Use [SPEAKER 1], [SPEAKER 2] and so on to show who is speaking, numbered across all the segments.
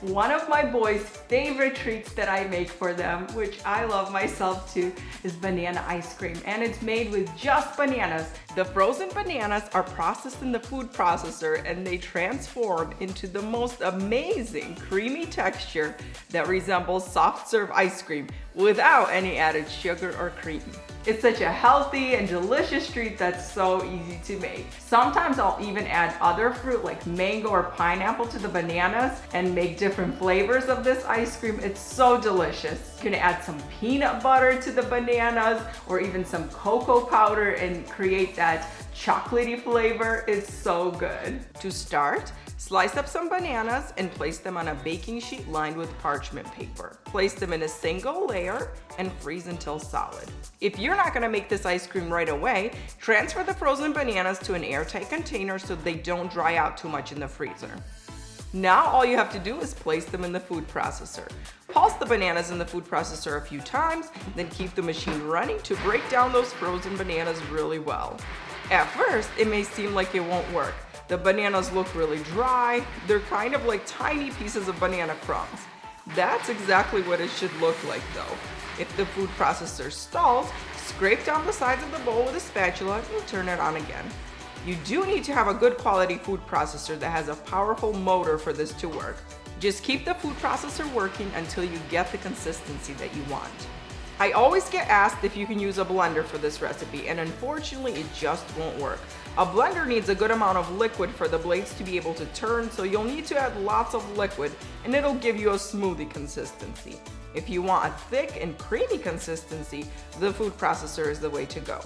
[SPEAKER 1] One of my boys' favorite treats that I make for them, which I love myself too, is banana ice cream. And it's made with just bananas. The frozen bananas are processed in the food processor and they transform into the most amazing creamy texture that resembles soft serve ice cream without any added sugar or cream. It's such a healthy and delicious treat that's so easy to make. Sometimes I'll even add other fruit like mango or pineapple to the bananas and make different flavors of this ice cream. It's so delicious. You can add some peanut butter to the bananas or even some cocoa powder and create that chocolatey flavor. It's so good. To start, slice up some bananas and place them on a baking sheet lined with parchment paper. Place them in a single layer and freeze until solid. If you're not gonna make this ice cream right away, transfer the frozen bananas to an airtight container so they don't dry out too much in the freezer. Now all you have to do is place them in the food processor. Pulse the bananas in the food processor a few times, then keep the machine running to break down those frozen bananas really well. At first, it may seem like it won't work. The bananas look really dry. They're kind of like tiny pieces of banana crumbs. That's exactly what it should look like though. If the food processor stalls, scrape down the sides of the bowl with a spatula and turn it on again. You do need to have a good quality food processor that has a powerful motor for this to work. Just keep the food processor working until you get the consistency that you want. I always get asked if you can use a blender for this recipe, and unfortunately it just won't work. A blender needs a good amount of liquid for the blades to be able to turn, so you'll need to add lots of liquid and it'll give you a smoothie consistency. If you want a thick and creamy consistency, the food processor is the way to go.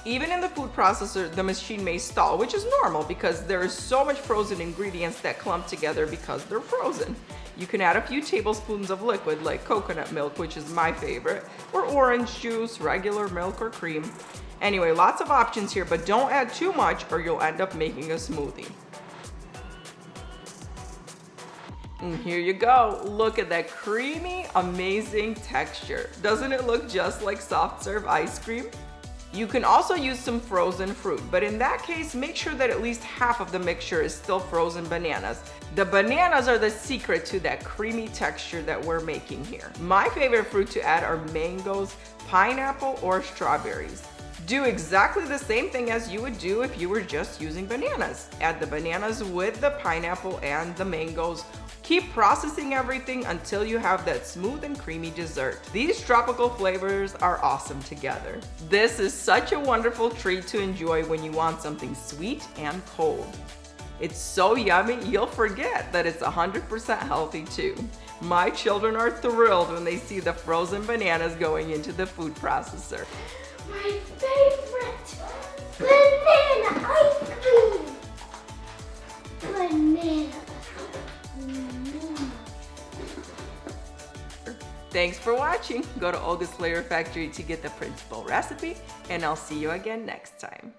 [SPEAKER 1] Even in the food processor, the machine may stall, which is normal because there is so much frozen ingredients that clump together because they're frozen. You can add a few tablespoons of liquid like coconut milk, which is my favorite, or orange juice, regular milk, or cream. Anyway, lots of options here, but don't add too much or you'll end up making a smoothie. And here you go. Look at that creamy, amazing texture. Doesn't it look just like soft serve ice cream? You can also use some frozen fruit, but in that case, make sure that at least half of the mixture is still frozen bananas. The bananas are the secret to that creamy texture that we're making here. My favorite fruit to add are mangoes, pineapple, or strawberries. Do exactly the same thing as you would do if you were just using bananas. Add the bananas with the pineapple and the mangoes. Keep processing everything until you have that smooth and creamy dessert. These tropical flavors are awesome together. This is such a wonderful treat to enjoy when you want something sweet and cold. It's so yummy, you'll forget that it's 100% healthy too. My children are thrilled when they see the frozen bananas going into the food processor.
[SPEAKER 2] My favorite banana ice cream. Banana.
[SPEAKER 1] Thanks for watching. Go to Olga's Flavor Factory to get the principal recipe, and I'll see you again next time.